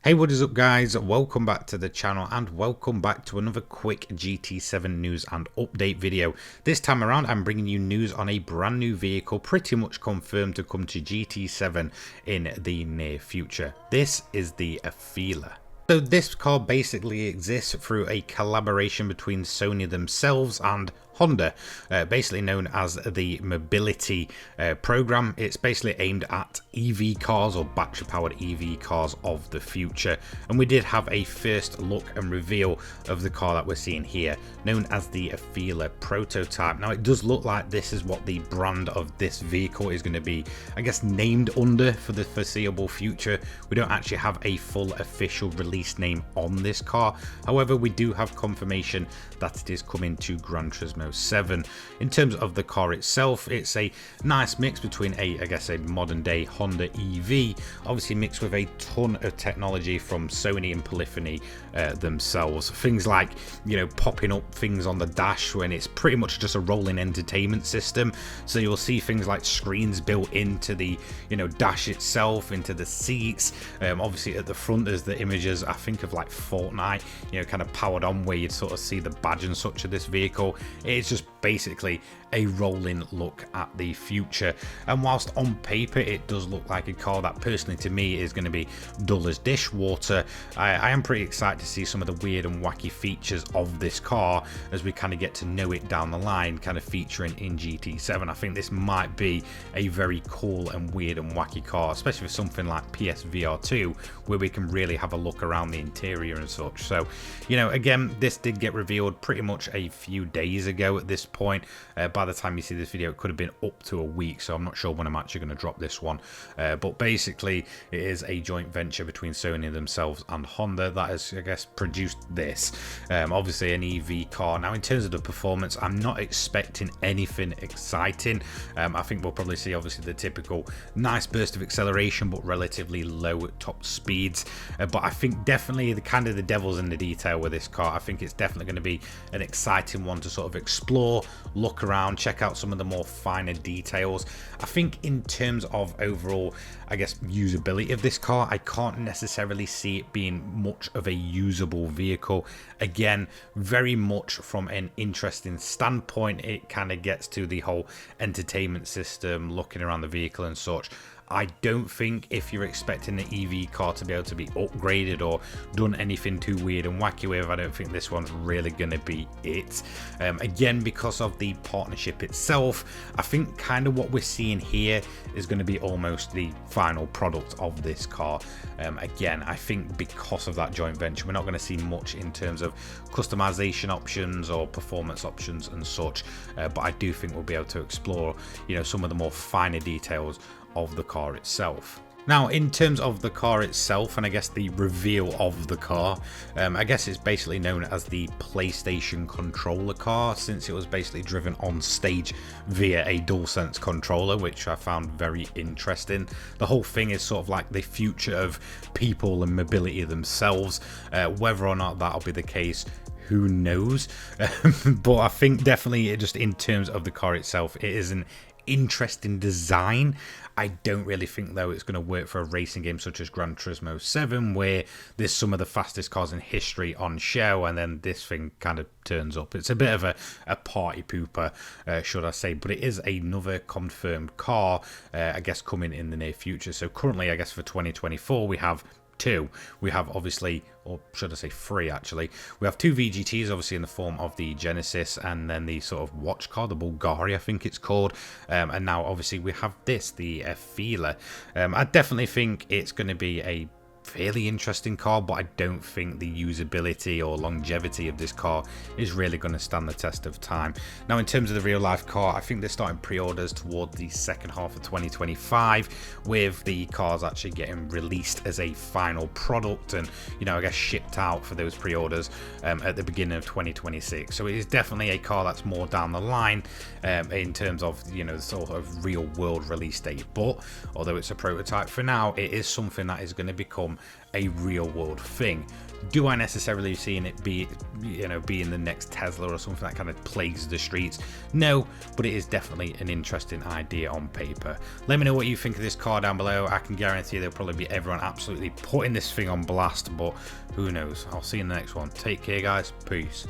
Hey, what is up guys? Welcome back to the channel and welcome back to another quick GT7 news and update video. This time around I'm bringing you news on a brand new vehicle pretty much confirmed to come to GT7 in the near future. This is the AFEELA. So this car basically exists through a collaboration between Sony themselves and Honda, basically known as the Mobility program. It's basically aimed at EV cars or battery powered EV cars of the future, and we did have a first look and reveal of the car that we're seeing here, known as the AFEELA Prototype. Now it does look like this is what the brand of this vehicle is going to be, I guess, named under for the foreseeable future. We don't actually have a full official release name on this car, however we do have confirmation that it is coming to Gran Turismo 7. In terms of the car itself, it's a nice mix between I guess a modern day Honda EV, obviously mixed with a ton of technology from Sony and polyphony themselves. Things like, you know, popping up things on the dash when it's pretty much just a rolling entertainment system. So you'll see things like screens built into the, you know, dash itself, into the seats. Obviously at the front there's the images, I think, of like Fortnite, you know, kind of powered on, where you'd sort of see the badge and such of this vehicle. It's just basically a rolling look at the future, and whilst on paper it does look like a car that personally to me is going to be dull as dishwater, I am pretty excited to see some of the weird and wacky features of this car as we kind of get to know it down the line, kind of featuring in GT7. I think this might be a very cool and weird and wacky car, especially with something like PSVR 2, where we can really have a look around the interior and such. So, you know, again, this did get revealed pretty much a few days ago at this point. By the time you see this video, it could have been up to a week, so I'm not sure when I'm actually going to drop this one. But basically, it is a joint venture between Sony themselves and Honda that has, I guess, produced this. Obviously, an EV car. Now, in terms of the performance, I'm not expecting anything exciting. I think we'll probably see, obviously, the typical nice burst of acceleration, but relatively low at top speeds. But I think definitely the devil's in the detail with this car. I think it's definitely going to be an exciting one to sort of explore, look around, check out some of the more finer details. I think in terms of overall, I guess, usability of this car, I can't necessarily see it being much of a usable vehicle. Again, very much from an interesting standpoint, it kind of gets to the whole entertainment system, looking around the vehicle and such. I don't think if you're expecting the EV car to be able to be upgraded or done anything too weird and wacky with, I don't think this one's really going to be it. Again, because of the partnership itself, I think kind of what we're seeing here is going to be almost the final product of this car. Again, I think because of that joint venture, we're not going to see much in terms of customization options or performance options and such, but I do think we'll be able to explore, you know, some of the more finer details of the car itself. Now, in terms of the car itself, and I guess the reveal of the car, I guess it's basically known as the PlayStation controller car, since it was basically driven on stage via a DualSense controller, which I found very interesting. The whole thing is sort of like the future of people and mobility themselves. Whether or not that'll be the case, who knows? But I think definitely, just in terms of the car itself, it is an interesting design. I don't really think, though, it's going to work for a racing game such as Gran Turismo 7, where there's some of the fastest cars in history on show, and then this thing kind of turns up. It's a bit of a party pooper, should I say, but it is another confirmed car, I guess, coming in the near future. So currently, I guess for 2024, we have two. We have, obviously, or should I say three actually, we have two VGTs, obviously in the form of the Genesis and then the sort of watch car, the Bulgari I think it's called, and now obviously we have this, the AFEELA. I definitely think it's going to be a fairly interesting car, but I don't think the usability or longevity of this car is really going to stand the test of time. Now, in terms of the real life car, I think they're starting pre-orders toward the second half of 2025, with the cars actually getting released as a final product and, you know, I guess shipped out for those pre-orders at the beginning of 2026. So it is definitely a car that's more down the line in terms of, you know, the sort of real world release date. But although it's a prototype for now, it is something that is going to become a real world thing. Do I necessarily see it being the next Tesla or something that kind of plagues the streets? No, but it is definitely an interesting idea on paper. Let me know what you think of this car down below. I can guarantee there'll probably be everyone absolutely putting this thing on blast, but who knows? I'll see you in the next one. Take care, guys. Peace.